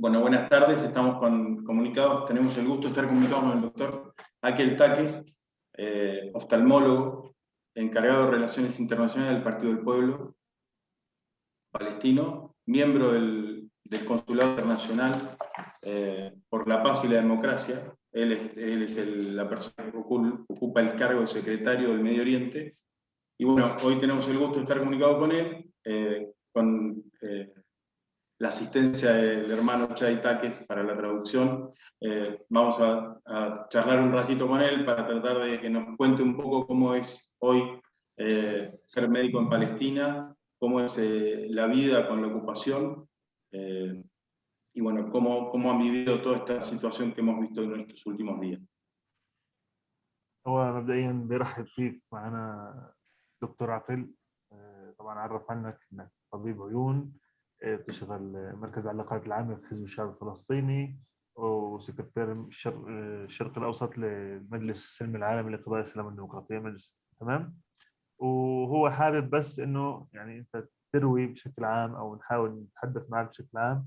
Bueno, buenas tardes, estamos comunicados, tenemos el gusto de estar comunicados con el doctor Akel Taques, oftalmólogo, encargado de Relaciones Internacionales del Partido del Pueblo Palestino, miembro del Consulado Internacional por la Paz y la Democracia. Él es la persona que ocupa el cargo de secretario del Medio Oriente. Y bueno, hoy tenemos el gusto de estar comunicados con él, con la asistencia del hermano Chay Taques para la traducción. Vamos a charlar un ratito con él para tratar de que nos cuente un poco cómo es hoy ser médico en Palestina, cómo es la vida con la ocupación, y bueno, cómo han vivido toda esta situación que hemos visto en estos últimos días. هو مبدئيا بيرحب فيك معنا دكتور عقل. طبعا عرف عنك انك طبيب عيون، بتشتغل مركز العلاقات العامة في حزب الشعب الفلسطيني وسكرتير الشرق الأوسط لمجلس السلم العالمي لقضايا السلام والديمقراطية مجلس. تمام. وهو حابب بس انه يعني انت تروي بشكل عام او نحاول نتحدث معك بشكل عام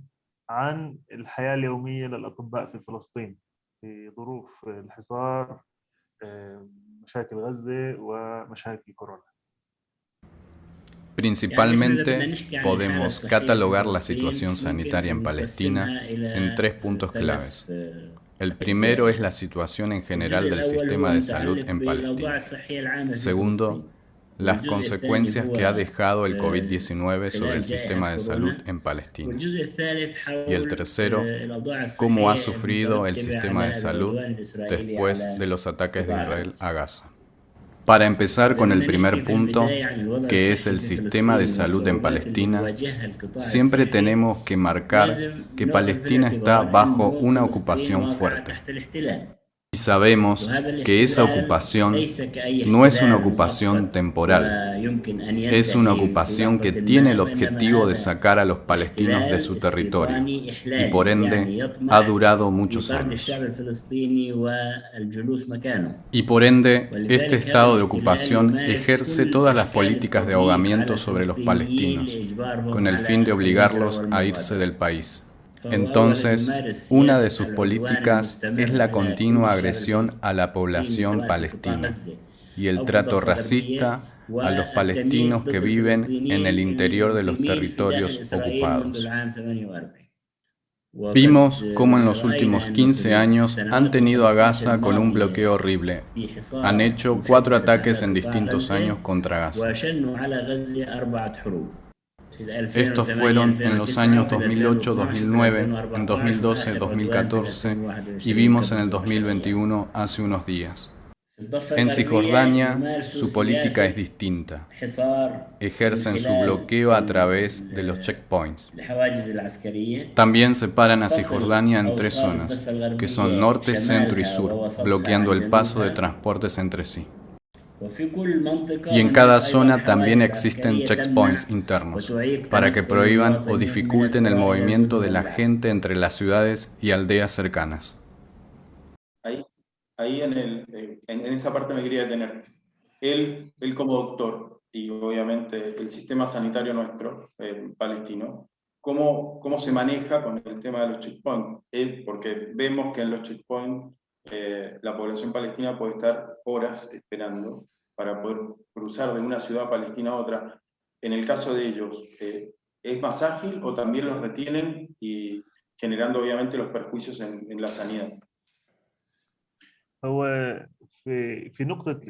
عن الحياة اليومية للأطباء في فلسطين في ظروف الحصار، مشاكل غزة ومشاكل كورونا. Principalmente, podemos catalogar la situación sanitaria en Palestina en tres puntos claves. El primero es la situación en general del sistema de salud en Palestina. Segundo, las consecuencias que ha dejado el COVID-19 sobre el sistema de salud en Palestina. Y el tercero, cómo ha sufrido el sistema de salud después de los ataques de Israel a Gaza. Para empezar con el primer punto, que es el sistema de salud en Palestina, siempre tenemos que marcar que Palestina está bajo una ocupación fuerte. Y sabemos que esa ocupación no es una ocupación temporal, es una ocupación que tiene el objetivo de sacar a los palestinos de su territorio y por ende ha durado muchos años. Y por ende, este estado de ocupación ejerce todas las políticas de ahogamiento sobre los palestinos, con el fin de obligarlos a irse del país. Entonces, una de sus políticas es la continua agresión a la población palestina y el trato racista a los palestinos que viven en el interior de los territorios ocupados. Vimos cómo en los últimos 15 años han tenido a Gaza con un bloqueo horrible. Han hecho 4 ataques en distintos años contra Gaza. Estos fueron en los años 2008-2009, en 2012-2014 y vimos en el 2021 hace unos días. En Cisjordania su política es distinta. Ejercen su bloqueo a través de los checkpoints. También separan a Cisjordania en 3 zonas, que son norte, centro y sur, bloqueando el paso de transportes entre sí. Y en cada zona también existen checkpoints internos para que prohíban o dificulten el movimiento de la gente entre las ciudades y aldeas cercanas. Ahí en esa parte me quería detener. Él como doctor y obviamente el sistema sanitario nuestro, palestino, ¿cómo se maneja con el tema de los checkpoints? Porque vemos que en los checkpoints la población palestina puede estar horas esperando para poder cruzar de una ciudad palestina a otra. En el caso de ellos, ¿es más ágil o también los retienen y generando obviamente los perjuicios en la sanidad? هو في نقطة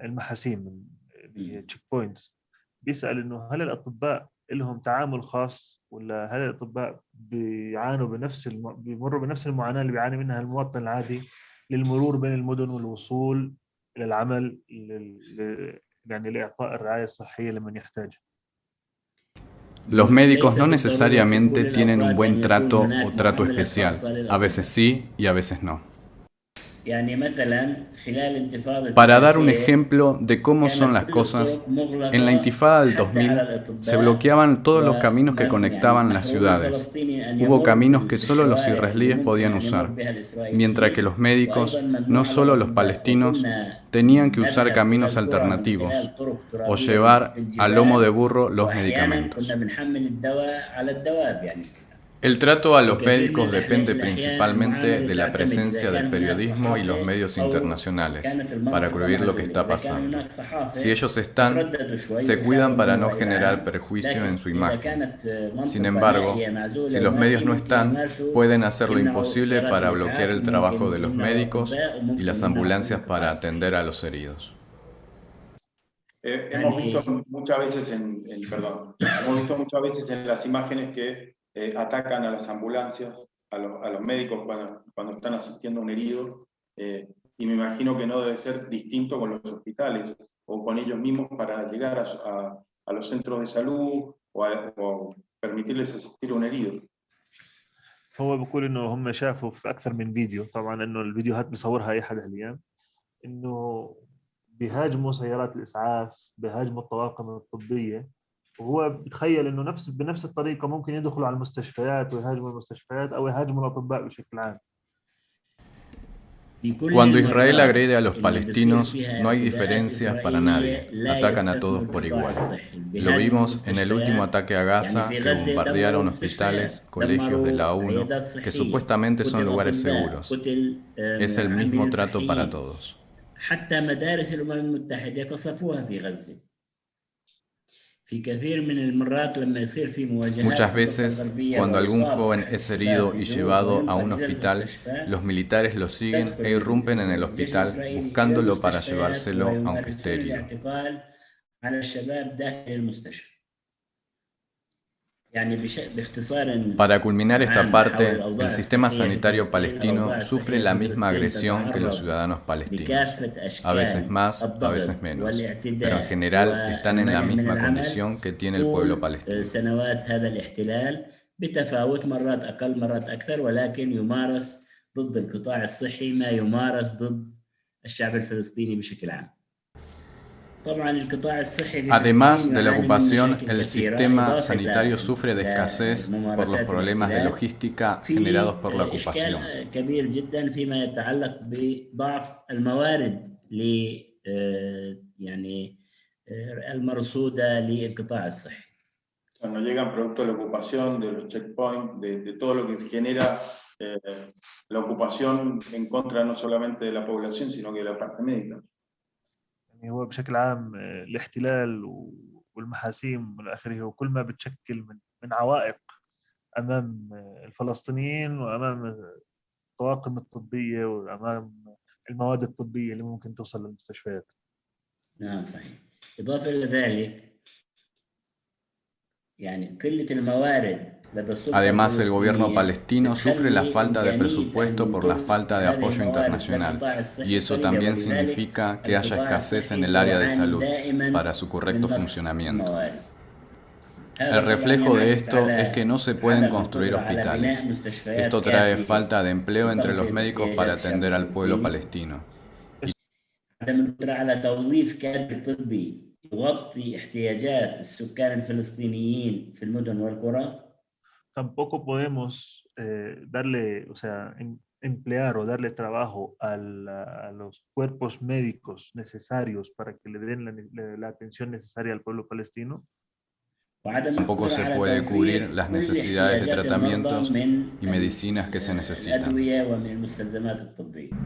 المحاسيم اللي هي تشيك بوينتس بيسأل إنه هل الأطباء لهم تعامل خاص ولا هل الأطباء بيمروا بنفس المعاناة اللي بيعاني منها المواطن العادي للمرور بين المدن والوصول إلى العمل يعني لإعطاء الرعاية الصحية لمن يحتاجها. Los médicos no necesariamente tienen un buen trato o trato especial, a veces sí y a veces no. Para dar un ejemplo de cómo son las cosas, en la intifada del 2000 se bloqueaban todos los caminos que conectaban las ciudades. Hubo caminos que solo los israelíes podían usar, mientras que los médicos, no solo los palestinos, tenían que usar caminos alternativos o llevar a lomo de burro los medicamentos. El trato a los médicos depende principalmente de la presencia del periodismo y los medios internacionales para cubrir lo que está pasando. Si ellos están, se cuidan para no generar perjuicio en su imagen. Sin embargo, si los medios no están, pueden hacer lo imposible para bloquear el trabajo de los médicos y las ambulancias para atender a los heridos. Hemos visto muchas veces en las imágenes que atacan a las ambulancias, a los médicos cuando están asistiendo a un herido, y me imagino que no debe ser distinto con los hospitales o con ellos mismos para llegar a los centros de salud o permitirles asistir a un herido. هو بيقول انه هم شافوا في اكثر من فيديو، طبعا انه الفيديوهات بيصورها اي حدا هالايام، انه بيهاجموا سيارات الاسعاف، بيهاجموا الطواقم الطبيه، وهو بتخيل انه بنفس الطريقه ممكن يدخلوا على المستشفيات ويهاجموا المستشفيات او يهاجموا الاطباء بشكل عام. Cuando Israel agrede a los palestinos, no hay diferencias para nadie, atacan a todos por igual. Lo vimos en el último ataque a Gaza, que bombardearon hospitales, colegios de la ONU, que supuestamente son lugares seguros. Es el mismo trato para todos. Muchas veces, cuando algún joven es herido y llevado a un hospital, los militares lo siguen e irrumpen en el hospital buscándolo para llevárselo aunque esté herido. Para culminar esta parte, el sistema sanitario palestino sufre la misma agresión que los ciudadanos palestinos, a veces más, a veces menos, pero en general están en la misma condición que tiene el pueblo palestino. Además de la ocupación, el sistema sanitario sufre de escasez por los problemas de logística generados por la ocupación. Cuando llegan producto de la ocupación, de los checkpoints, de todo lo que se genera la ocupación en contra no solamente de la población, sino que de la parte médica. يعني هو بشكل عام الاحتلال والمحاسيم والى اخره وكل ما بتشكل من عوائق امام الفلسطينيين وامام الطواقم الطبيه وامام المواد الطبيه اللي ممكن توصل للمستشفيات. نعم صحيح. اضافه الى ذلك يعني قله الموارد. Además, el gobierno palestino sufre la falta de presupuesto por la falta de apoyo internacional, y eso también significa que haya escasez en el área de salud para su correcto funcionamiento. El reflejo de esto es que no se pueden construir hospitales. Esto trae falta de empleo entre los médicos para atender al pueblo palestino. Tampoco podemos emplear o darle trabajo a los cuerpos médicos necesarios para que le den la atención necesaria al pueblo palestino. Tampoco se puede cubrir las necesidades de tratamientos y medicinas que se necesitan.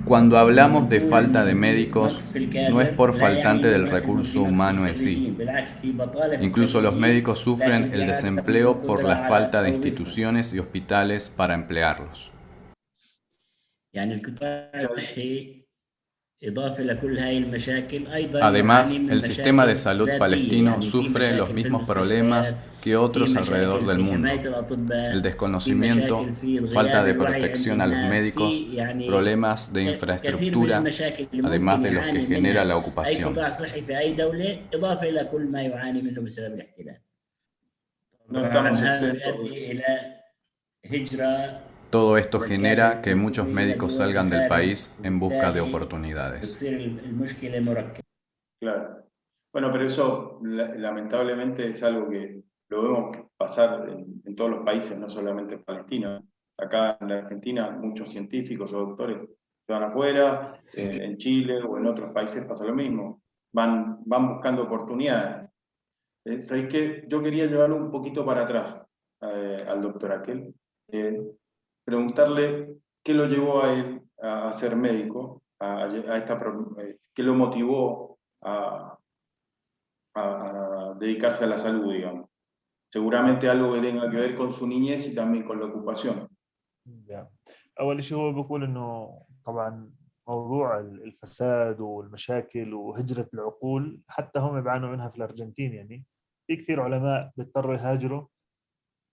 Cuando hablamos de falta de médicos, no es por faltante del recurso humano en sí. Incluso los médicos sufren el desempleo por la falta de instituciones y hospitales para emplearlos. Además, el sistema de salud palestino sufre los mismos problemas que otros alrededor del mundo. El desconocimiento, falta de protección a los médicos, problemas de infraestructura, además de los que genera la ocupación. No estamos exentos. Todo esto genera que muchos médicos salgan del país en busca de oportunidades. Claro. Bueno, pero eso lamentablemente es algo que lo vemos pasar en todos los países, no solamente en Palestina. Acá en la Argentina muchos científicos o doctores se van afuera, en Chile o en otros países pasa lo mismo. Van buscando oportunidades. ¿Sabéis qué? Yo quería llevarlo un poquito para atrás al doctor Aquel. preguntarle qué lo llevó a él a ser médico, qué lo motivó a dedicarse a la salud, digamos. Seguramente algo que tenga que ver con su niñez y también con la ocupación. أول شيء هو بيقول إنه طبعاً موضوع الفساد والمشاكل وهجرة العقول حتى هم بيعانوا منها في الأرجنتين. يعني في كثير علماء بيضطروا يهاجروا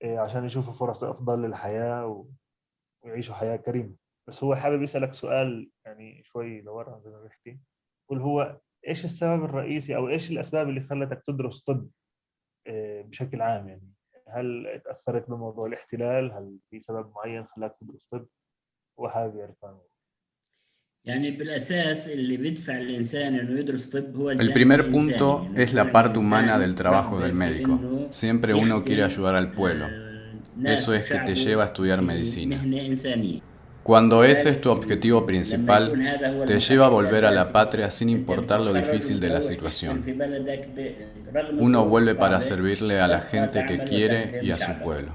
عشان يشوفوا فرص أفضل للحياة ويعيشوا حياة كريمة. بس هو حابب يسألك سؤال يعني شوي لورا زي ما بيحكي، يقول هو إيش السبب الرئيسي أو إيش الأسباب اللي خلتك تدرس طب بشكل عام؟ يعني هل تأثرت بموضوع الاحتلال؟ هل في سبب معين خلاك تدرس طب؟ وحابب يعرف عنه. يعني بالأساس اللي بيدفع الإنسان إنه يدرس طب هو El الجانب primer الإنساني، punto إنه es la يكون parte humana الإنسان del trabajo رغبة del في médico. إنه Siempre uno quiere يخدم ayudar al pueblo. ناس Eso es que te lleva a وشعبه estudiar medicina. بمهنة إنسانية. Cuando ese es لذلك tu objetivo لما يكون principal, هذا هو te lleva a المحرك volver a la الأساسي، patria sin أنت importar lo بتتخرج difícil de la وبتروح تشتغل في situación. بلدك رغم Uno الظروف vuelve para الصعبة servirle a la تبقى gente que تعمل quiere y وتخدم a su شعبك. pueblo.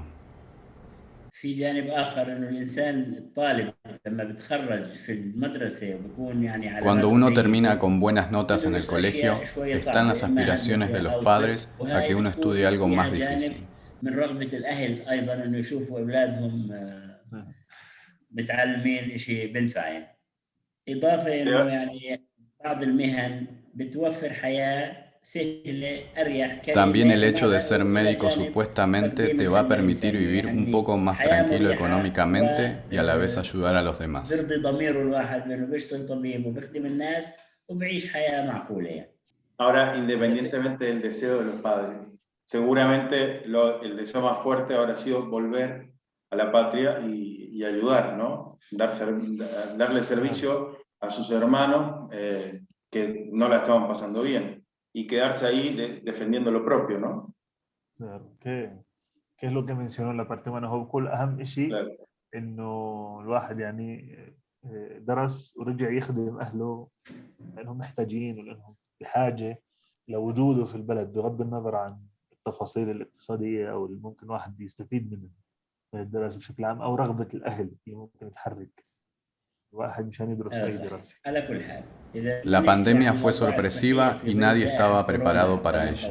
في جانب آخر إنه الإنسان الطالب لما بتخرج في المدرسة وبكون يعني Cuando علاماته uno جيدة termina con buenas notas en el بيدرس أشياء colegio, شوية están las صعبة إما aspiraciones de هندسة los أو طب، padres a وهاي que uno بتكون estudie algo فيها más جانب difícil. من رغبة الأهل أيضا إنه يشوفوا أولادهم متعلمين شيء بنفع يعني. إضافة إنه يعني بعض المهن بتوفر حياة سهلة أريح También el كريمة، hecho de ومع ser إلى médico جانب supuestamente تقديم te va a الخدمة permitir الإنسانية، vivir un يعني poco más حياة tranquilo مريحة económicamente y a la vez ayudar a los demás. وبرضي ضميره الواحد بأنه بيشتغل طبيب وبيخدم الناس وبيعيش حياة معقولة يعني. Ahora, independientemente del deseo de los padres, seguramente el deseo más fuerte habrá sido volver a la patria y ayudar, ¿no? Darle servicio a sus hermanos que no la estaban pasando bien y quedarse ahí defendiendo lo propio, ¿no? Claro. ¿Qué es lo que mencionó en la parte humana؟ هو بكل أهم شيء Claro. إنه الواحد يعني درس ورجع يخدم أهله لأنهم محتاجين ولأنهم بحاجة لوجوده في البلد، بغض النظر عن التفاصيل الاقتصادية أو اللي ممكن واحد يستفيد منها من الدراسة بشكل عام، أو رغبة الأهل اللي ممكن تحرك الواحد مشان يدرس أي دراسة. على كل حال La pandemia fue sorpresiva y nadie estaba preparado para ella.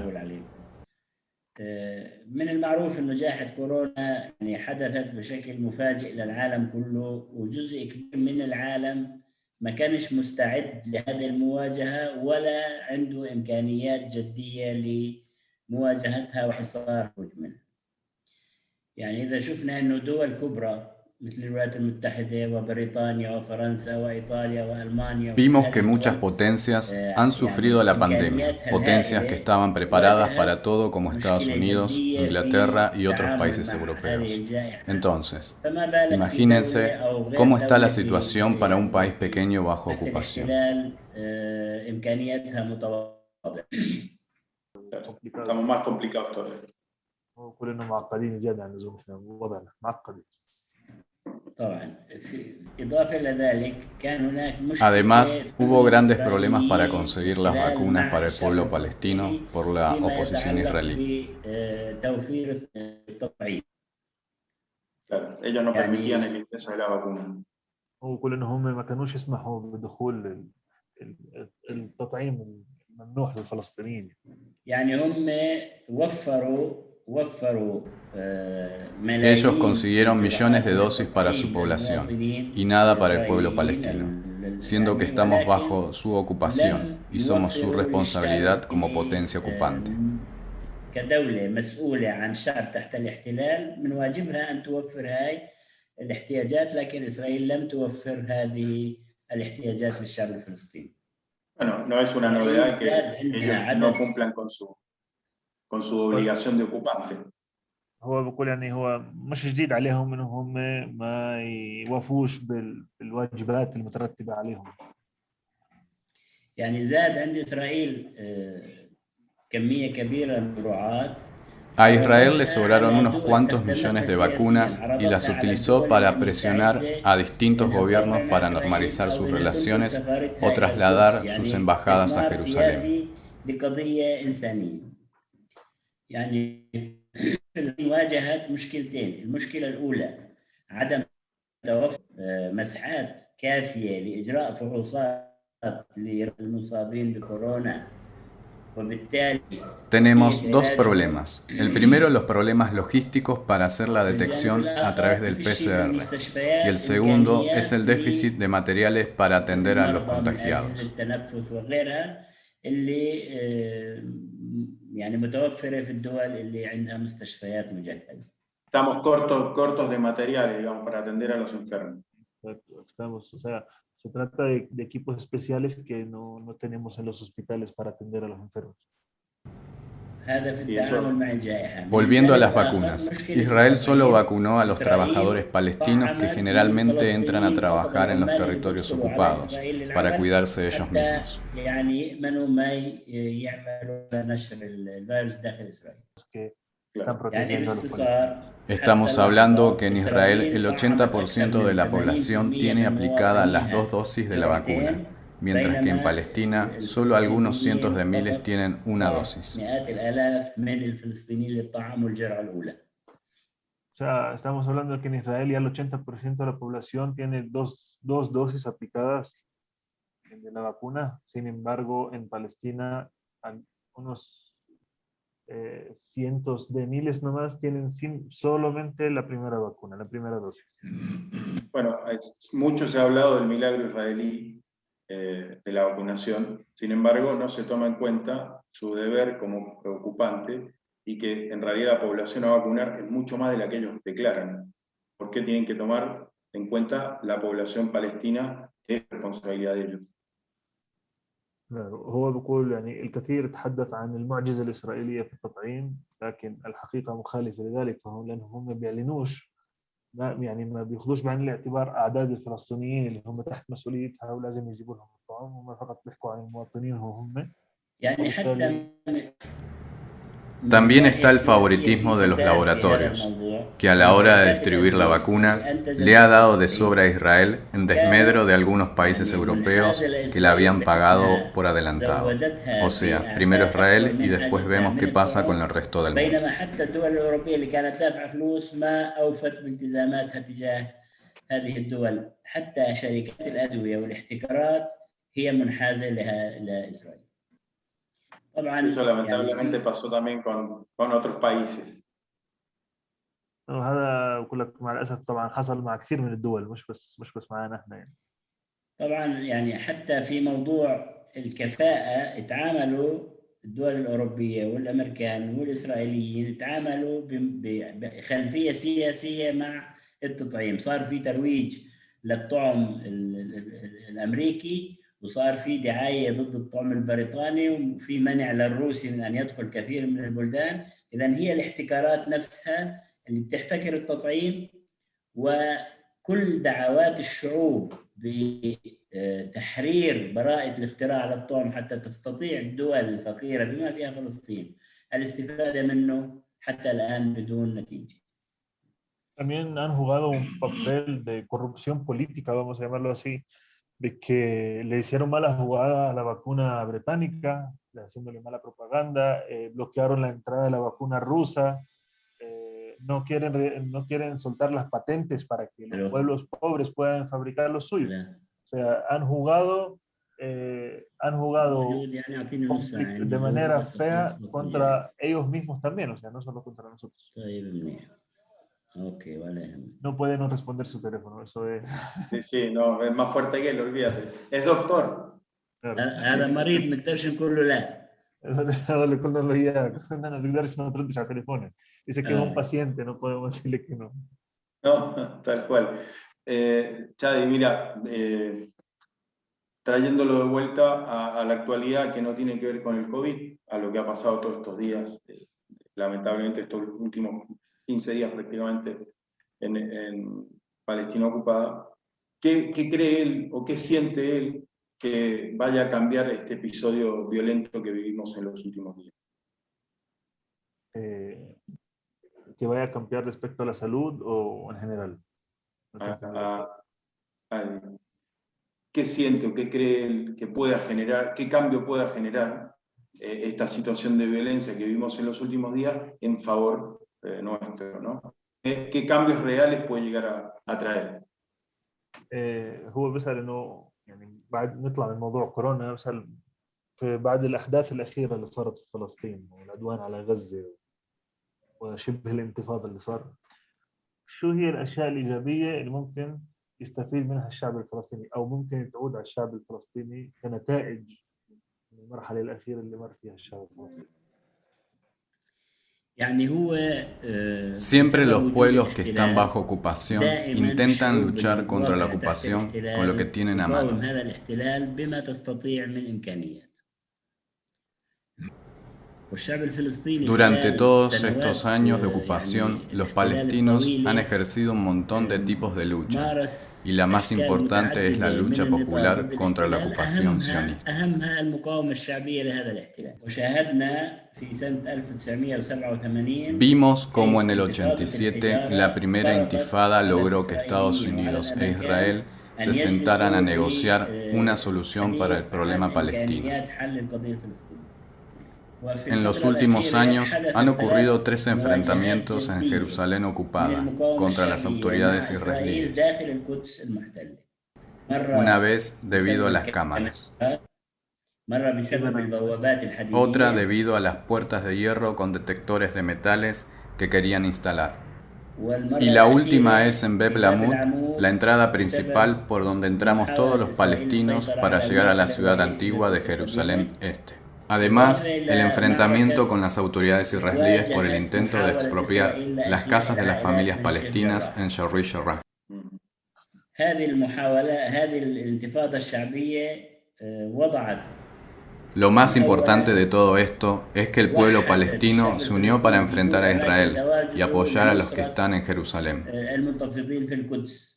من المعروف أن جائحة كورونا يعني حدثت بشكل مفاجئ للعالم كله، وجزء كبير من العالم ما كانش مستعد لهذه المواجهة ولا عنده إمكانيات جدية لمواجهتها وحصار منها. يعني إذا شفنا أنه دول كبرى مثل الولايات المتحدة وبريطانيا وفرنسا وإيطاليا وألمانيا, vimos que muchas potencias han sufrido la pandemia, potencias que estaban preparadas para todo como Estados Unidos, Inglaterra y otros países europeos. Entonces, imagínense cómo está la situación para un país pequeño bajo ocupación. Estamos más complicados todavía. كلنا معقدين زيادة عن اللزوم، احنا وضعنا معقد. Además, hubo grandes problemas para conseguir las vacunas para el pueblo palestino por la oposición israelí. Claro, ellos no permitían el ingreso de la vacuna. وكل إنهم ما كانوش يسمحوا بدخول التطعيم الممنوح للفلسطينيين. يعني هم Ellos consiguieron millones de dosis para su población y nada para el pueblo palestino, siendo que estamos bajo su ocupación y somos su responsabilidad como potencia ocupante. كدولة مسؤولة عن شعب تحت الاحتلال من واجبها أن توفر هاي الاحتياجات، لكن إسرائيل لم توفر هذه الاحتياجات للشعب الفلسطيني. Bueno, no es una novedad que ellos no cumplan con su obligación de ocupante. هو بيقول يعني هو مش جديد عليهم انهم ما يوفوش بالواجبات المترتبة عليهم. يعني زاد عند إسرائيل كمية كبيرة من الرعاة. A Israel le sobraron unos cuantos millones de vacunas y las utilizó para presionar a distintos gobiernos para normalizar sus relaciones o trasladar sus embajadas a Jerusalén. يعني واجهت مشكلتين. المشكلة الأولى عدم توفر مساحات كافية لإجراء فحوصات للمصابين بكورونا. Tenemos dos problemas. El primero, los problemas logísticos para hacer la detección a través del PCR. Y el segundo es el déficit de materiales para atender a los contagiados. Estamos cortos de materiales, digamos, para atender a los enfermos. O sea, se trata de equipos especiales que no tenemos en los hospitales para atender a los enfermos. Volviendo a las vacunas, Israel solo vacunó a los trabajadores palestinos que generalmente entran a trabajar en los territorios ocupados para cuidarse de ellos mismos. Están protegiendo a los palestinos. Estamos hablando que en Israel el 80% de la población tiene aplicada las 2 dosis de la vacuna, mientras que en Palestina solo algunos cientos de miles tienen una dosis. O sea, estamos hablando de que en Israel ya el 80% de la población tiene dos dosis aplicadas de la vacuna. Sin embargo, en Palestina unos cientos de miles nomás tienen solamente la primera vacuna, la primera dosis. Bueno, mucho se ha hablado del milagro israelí de la vacunación. Sin embargo, no se toma en cuenta su deber como preocupante y que en realidad la población a vacunar es mucho más de la que ellos declaran. ¿Por qué tienen que tomar en cuenta la población palestina, que es responsabilidad de ellos? هو بيقول يعني الكثير يتحدث عن المعجزة الإسرائيلية في التطعيم، لكن الحقيقة مخالفة لذلك، لأنهم هم بيعلنوش ما بياخذوش بعين الاعتبار أعداد الفلسطينيين اللي هم تحت مسؤوليتها ولازم يجيبوا لهم الطعام. هم فقط بيحكوا عن المواطنين هم. يعني حتى También está el favoritismo de los laboratorios, que a la hora de distribuir la vacuna le ha dado de sobra a Israel en desmedro de algunos países europeos que la habían pagado por adelantado. O sea, primero Israel y después vemos qué pasa con el resto del mundo. Eso lamentablemente pasó también con otros países. وهذا بقول لك مع الاسف طبعا حصل مع كثير من الدول، مش بس معنا احنا يعني. طبعا يعني حتى في موضوع الكفاءة اتعاملوا الدول الأوروبية والأمريكان والإسرائيليين اتعاملوا بخلفية سياسية مع التطعيم. صار في ترويج للطعم الأمريكي، وصار في دعاية ضد الطعم البريطاني، وفي منع للروسي من أن يدخل كثير من البلدان. إذن هي الاحتكارات نفسها اللي بتحتكر التطعيم، وكل دعوات الشعوب بتحرير براءة الاختراع على الطعم حتى تستطيع الدول الفقيرة بما فيها فلسطين الاستفادة منه حتى الآن بدون نتيجة. También han jugado un papel de corrupción política, vamos a llamarlo así, de que le hicieron mala jugada a la vacuna británica, haciéndole mala propaganda, bloquearon la entrada de la vacuna rusa, no quieren soltar las patentes para que los pueblos pobres puedan fabricar los suyos. O sea, han jugado de manera fea contra ellos mismos también, o sea, no solo contra nosotros. Okay, vale. No puede no responder su teléfono, eso es. Sí, no, es más fuerte que él, olvídate. Es doctor. هذا مريض ما نقدرش نقول له لا. هذا اللي قلنا له اياه، قلنا ما نقدرش no تردش على teléfono. Dice que es un paciente, no podemos decirle que no. No, tal cual. Chadi, mira, trayéndolo de vuelta a la actualidad que no tiene que ver con el COVID, a lo que ha pasado todos estos días, lamentablemente estos últimos 15 días prácticamente en Palestina ocupada, ¿qué cree él o qué siente él que vaya a cambiar este episodio violento que vivimos en los últimos días? ¿Que vaya a cambiar respecto a la salud o en general? ¿Qué siente o qué cree él que pueda generar, qué cambio pueda generar esta situación de violencia que vivimos en los últimos días en favor nuestro, ¿no? qué cambios reales puede llegar a traer. هو بيسأل إنه يعني بعد نطلع من موضوع كورونا، بيسأل بعد الأحداث الأخيرة اللي صارت في فلسطين والعدوان على غزة وشبه الانتفاضة اللي صار، شو هي الأشياء الإيجابية اللي ممكن يستفيد منها الشعب الفلسطيني أو ممكن تعود على الشعب الفلسطيني كنتائج من المرحلة الأخيرة اللي مر فيها الشعب الفلسطيني؟ يعني هو Siempre بسبب los وجود pueblos que están الاحتلال bajo ocupación دائما intentan الشعوب luchar contra la الواقعة تحت ocupación con lo que الاحتلال tienen a تقاوم mano. هذا الاحتلال بما تستطيع من إمكانيات. والشعب الفلسطيني Durante خلال todos estos سنوات años de يعني ocupación, los الاحتلال palestinos han الطويلة ejercido un montón de tipos de lucha, مارس y la más أشكال importante es la متعددة من lucha النضال ضد popular contra la الاحتلال، ocupación sionista. أهمها المقاومة الشعبية لهذا الاحتلال. وشاهدنا في سنة 1987 Vimos cómo كيف en el انتفاضة 87 la الحجارة primera فرضت intifada على logró que Estados الإسرائيليين وعلى Unidos e الأمريكان Israel se أن sentaran a يجلسوا negociar una solución para el عن problema palestino. إمكانيات حل القضية الفلسطينية. وفي En los الفترة últimos الأخيرة años han حدثت ocurrido 3 3 مواجهات enfrentamientos en جدية Jerusalén من ocupada المقاومة contra las الشعبية autoridades مع إسرائيل israelíes, داخل القدس المحتلة. una مرة vez debido a بسبب las cámaras, مرة بسبب البوابات الحديدية، otra debido a las puertas de hierro con detectores de metales que querían instalar. والمرة Y la الأخيرة última es en Bab في باب Lamut, العمود la entrada بسبب principal por donde entramos todos محاولة los إسرائيل palestinos السيطرة para على llegar a la الموقع ciudad الرئيسي antigua de للقدس Jerusalén القديمة، Este. Además, إضافة el إلى enfrentamiento معركة con las autoridades israelíes por el واجهت intento de محاولة expropiar إسرائيل las لإخلاء casas de las العائلات familias من الشيخ palestinas جراح. en Sharri Sharrah. هذه المحاولة، هذه الانتفاضة الشعبية وضعت Lo más importante de todo esto es que el pueblo وحدت palestino الشعب se unió para الفلسطيني enfrentar a أماكن Israel y تواجده apoyar a los que لنصرة están en Jerusalén. المنتفضين في القدس.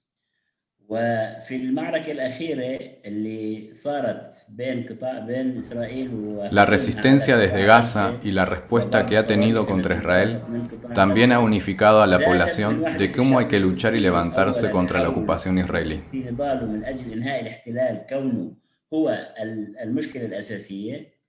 وفي المعركة الأخيرة اللي صارت بين إسرائيل La وحكومها resistencia على desde قطاع Gaza غزة y la respuesta وبعض que ha tenido الصواريخ contra التي Israel انطلقت من قطاع también ha غزة unificado a la زادت من población وحدة de cómo hay الشعب que luchar y الفلسطيني levantarse أولاً contra la حول ocupación israelí. في نضاله من أجل إنهاء الاحتلال كونه هو المشكلة الأساسية،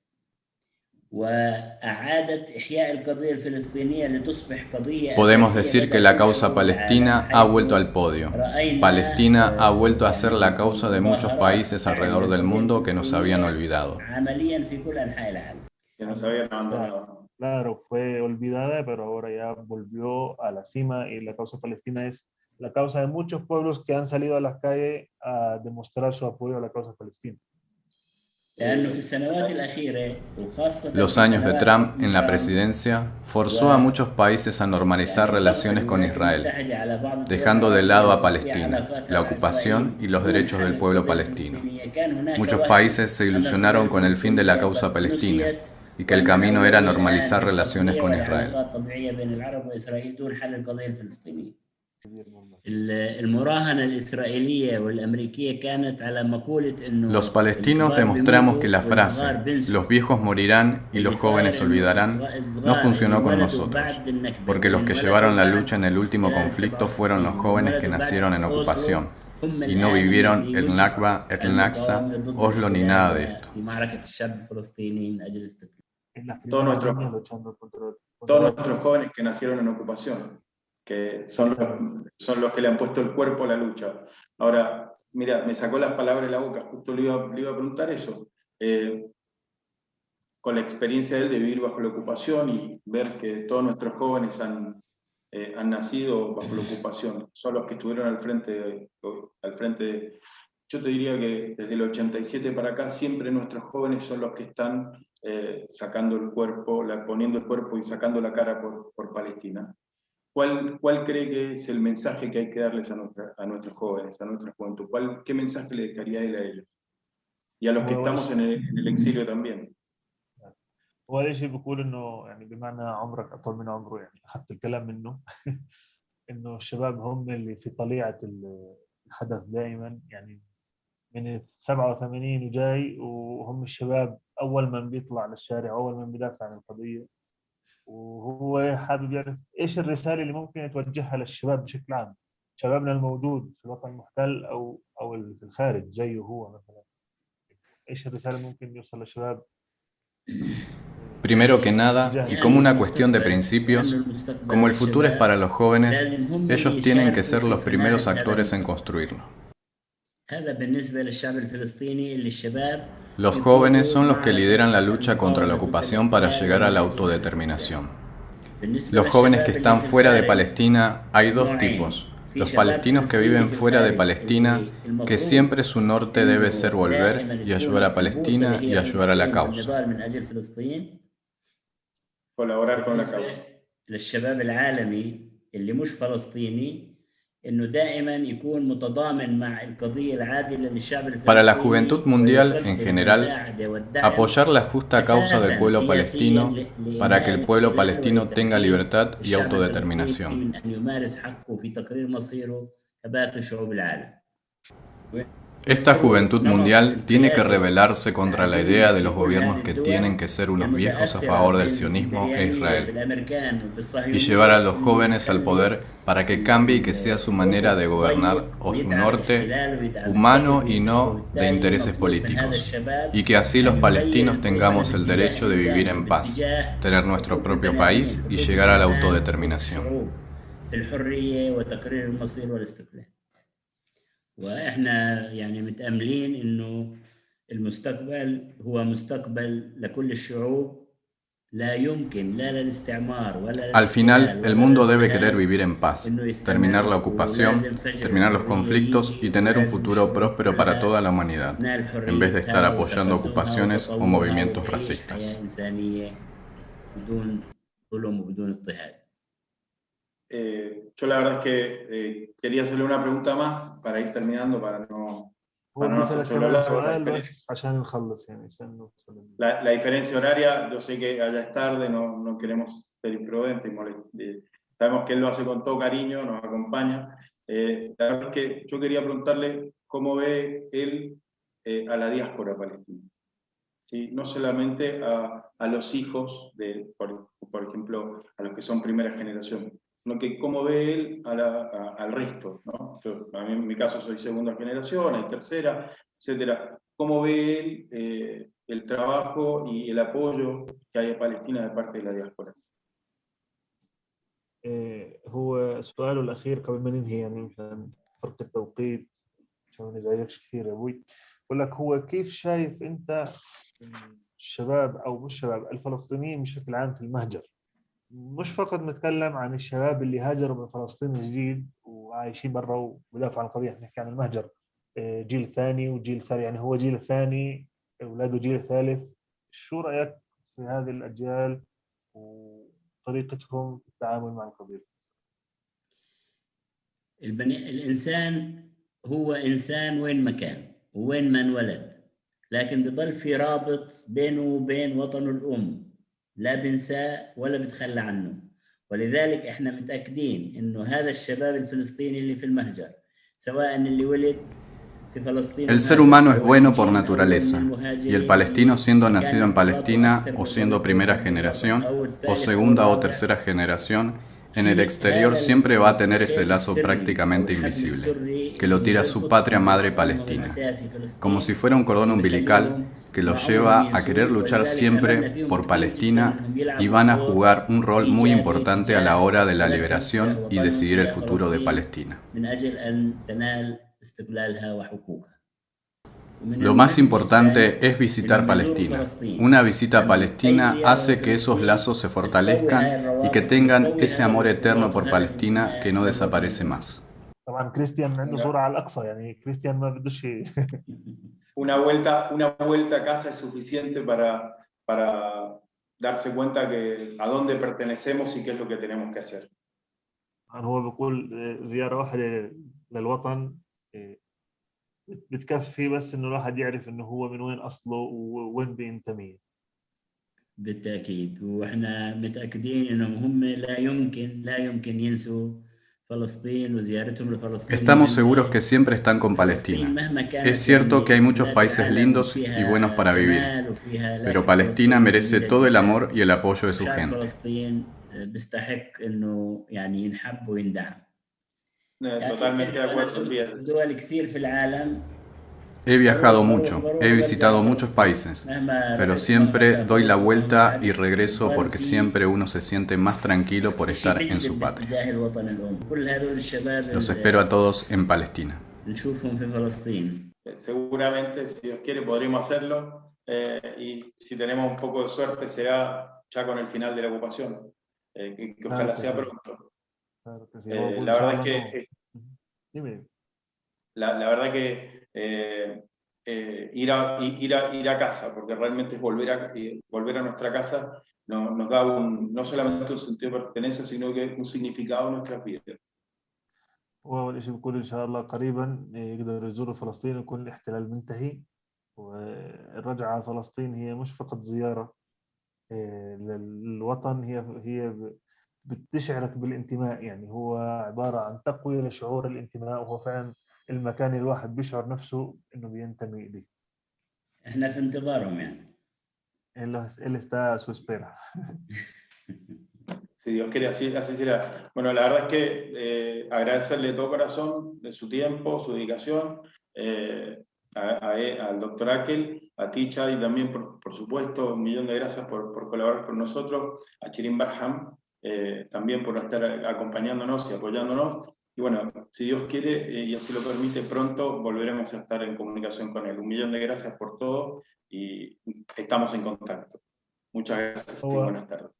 وأعادت إحياء القضية الفلسطينية لتصبح قضية Podemos أساسية decir que لدى la كل causa شعوب العالم، palestina ha حيث vuelto al podio. رأينا Palestina ha vuelto a ser la يعني causa de muchos مظاهرات países دعم alrededor del للقضية mundo que nos habían الفلسطينية olvidado. عمليا في كل أنحاء العالم. Que nos habían abandonado. Claro, fue olvidada, pero ahora ya volvió a la cima y la causa palestina es la causa de muchos pueblos que han salido a las calles a demostrar su apoyo a la causa palestina. لأنه في السنوات الأخيرة وخاصة Los في años de سنوات Trump حكم en la ترامب presidencia forzó a muchos países a normalizar يعني relaciones con الولايات Israel, المتحدة على بعض الدول dejando de العربية lado a أن تقوي Palestina, علاقاتها la مع ocupación إسرائيل y los دون derechos حل del pueblo القضية palestino. الفلسطينية. كان هناك Muchos وهم países se أن ilusionaron القضية con el fin de la الفلسطينية causa قد palestina نسيت y que el وأن camino era الأولوية normalizar الآن relaciones للتطبيع con Israel. والعلاقات الطبيعية بين العرب وإسرائيل دون حل القضية الفلسطينية. المراهنة الإسرائيلية والأمريكية كانت على مقولة إنه Los palestinos الكبار demostramos que بيموتوا la والصغار frase بينسوا. "los viejos morirán y اللي los صار jóvenes إنه olvidarán" no الصغار funcionó اللي con انولدوا nosotros, بعد النكبة، porque los اللي que انولدوا llevaron la بعد lucha en el último conflicto fueron los 67 jóvenes que انولدوا بعد nacieron en أوسلو ocupación هم y no الآن vivieron اللي el يوجهوا Nakba, el Naksa, المقاومة ضد Oslo ni nada de esto. في معركة الشعب الفلسطيني من أجل استقلال. En las Todos primeras nuestros, líneas luchando contra todos nuestros jóvenes que nacieron en ocupación, que son los que le han puesto el cuerpo a la lucha. Ahora, mira, me sacó las palabras de la boca, justo le iba a preguntar eso. Con la experiencia de él de vivir bajo la ocupación y ver que todos nuestros jóvenes han nacido bajo la ocupación, son los que estuvieron al frente yo te diría que desde el 87 para acá siempre nuestros jóvenes son los que están sacando el cuerpo, poniendo el cuerpo y sacando la cara por Palestina. ¿Cuál cree que es el mensaje que hay que darles a nuestros jóvenes, a nuestra juventud? ¿Qué mensaje le dejaría él a ellos? Y a los que estamos en el exilio también. هو أول شيء بيقول إنه يعني بمعنى عمرك أطول من عمره، يعني أخذت الكلام منه إنه الشباب هم اللي في طليعة الحدث دائما، يعني من 87 وجاي وهم الشباب أول من بيطلع للشارع، أول من بيدافع عن القضية، وهو حابب يعرف إيش الرسالة اللي ممكن يتوجهها للشباب بشكل عام، شبابنا الموجود في الوطن المحتل أو في الخارج زيه هو مثلا، إيش الرسالة ممكن يوصل للشباب Primero que nada, y como una cuestión de principios, como el futuro es para los jóvenes, ellos tienen que ser los primeros actores en construirlo. Los jóvenes son los que lideran la lucha contra la ocupación para llegar a la autodeterminación. Los jóvenes que están fuera de Palestina, hay dos tipos. Los palestinos que viven fuera de Palestina, que siempre su norte debe ser volver y ayudar a Palestina y ayudar a la causa. Colaborar con la causa. Para la juventud mundial en general, apoyar la justa causa del pueblo palestino para que el pueblo palestino tenga libertad y autodeterminación. Esta juventud mundial tiene que rebelarse contra la idea de los gobiernos que tienen que ser unos viejos a favor del sionismo e Israel y llevar a los jóvenes al poder para que cambie y que sea su manera de gobernar o su norte humano y no de intereses políticos, y que así los palestinos tengamos el derecho de vivir en paz, tener nuestro propio país y llegar a la autodeterminación. واحنا يعني متأملين انه المستقبل هو مستقبل لكل الشعوب لا يمكن لا للاستعمار ولا Al final, el mundo debe querer vivir en paz, terminar la ocupación, terminar los conflictos y tener un futuro próspero para toda la humanidad, en vez de estar apoyando ocupaciones o movimientos racistas. Yo la verdad es que quería hacerle una pregunta más para ir terminando, para no hacer la diferencia horaria. Yo sé que allá es tarde, no queremos ser imprudentes, sabemos que él lo hace con todo cariño, nos acompaña. La verdad es que yo quería preguntarle cómo ve él a la diáspora palestina. ¿Sí? No solamente a los hijos, por ejemplo, a los que son primera generación, sino que cómo ve él al resto, ¿no? A mí en mi caso soy segunda generación, hay tercera, etc. ¿Cómo ve él el trabajo y el apoyo que hay a Palestina de parte de la diáspora? هو سؤاله الأخير قبل ما ننهي يعني مشان فرق التوقيت عشان ما نزعجكش كثير يا أبوي. بقول لك هو كيف شايف أنت الشباب أو مش الشباب الفلسطينيين بشكل عام في المهجر؟ مش فقط نتكلم عن الشباب اللي هاجروا من فلسطين الجديد وعايشين برا وبدافعوا عن القضية، نحكي عن المهجر جيل ثاني وجيل ثاني، يعني هو جيل ثاني أولاده جيل ثالث. شو رأيك في هذه الأجيال وطريقتهم في التعامل مع القضية؟ الإنسان هو إنسان وين ما كان ووين ما انولد، لكن بضل في رابط بينه وبين وطنه الأم، لا بنساه ولا بتخلى عنه. ولذلك احنا متأكدين انه هذا الشباب الفلسطيني اللي في المهجر سواء اللي ولد في فلسطين. El ser humano es bueno por naturaleza, y el palestino siendo nacido en Palestina o siendo primera generación o segunda o tercera generación, en el exterior siempre va a tener ese lazo prácticamente invisible, que lo tira a su patria madre Palestina, como si fuera un cordón umbilical que los lleva a querer luchar siempre por Palestina y van a jugar un rol muy importante a la hora de la liberación y decidir el futuro de Palestina. Lo más importante es visitar Palestina. Una visita a Palestina hace que esos lazos se fortalezcan y que tengan ese amor eterno por Palestina que no desaparece más. Una vuelta a casa es suficiente para darse cuenta que a dónde pertenecemos y qué es lo que tenemos que hacer. هو بيقول زيارة واحدة للوطن بتكفي بس إنه الواحد يعرف إنه هو من وين أصله ووين بينتمي. بالتأكيد، وإحنا متأكدين إنهم هم لا يمكن ينسوا فلسطين وزيارتهم لفلسطين. Estamos seguros que siempre están con Palestina. Es cierto que hay muchos países lindos y buenos para vivir, pero Palestina merece todo el amor y el apoyo de su gente. بيستحق إنه يعني ينحب ويندعم. Totalmente de acuerdo. دول كثير في العالم He viajado mucho, he visitado muchos países, pero siempre doy la vuelta y regreso porque siempre uno se siente más tranquilo por estar en su patria. Los espero a todos en Palestina. Seguramente, si Dios quiere, podremos hacerlo, y si tenemos un poco de suerte será ya con el final de la ocupación, que ojalá sea pronto. Claro que sí. La verdad es que la verdad que ir a casa, porque realmente es volver a nuestra casa, nos da no solamente un sentido de pertenencia, sino que un significado en nuestras vidas. وأول شيء بقول إن شاء الله قريبا يقدروا يزوروا فلسطين ويكون الاحتلال منتهي، والرجعة على فلسطين هي مش فقط زيارة للوطن، هي بتشعرك بالانتماء. يعني هو عبارة عن تقوية لشعور الانتماء، وهو فعلا المكان الواحد بيشعر نفسه إنه بينتمي إليه. إحنا في انتظارهم يعني. Él está a su espera. Si Dios quiere, así será. Bueno, la verdad es que agradecerle de todo corazón de su tiempo, su dedicación, al doctor Akel, a ti, Chad, y también, por supuesto, 1.000.000 de gracias por colaborar con nosotros, a Shirin Barham, también por estar acompañándonos y apoyándonos. Y bueno, si Dios quiere y así lo permite, pronto volveremos a estar en comunicación con él. 1.000.000 de gracias por todo y estamos en contacto. Muchas gracias y buenas tardes.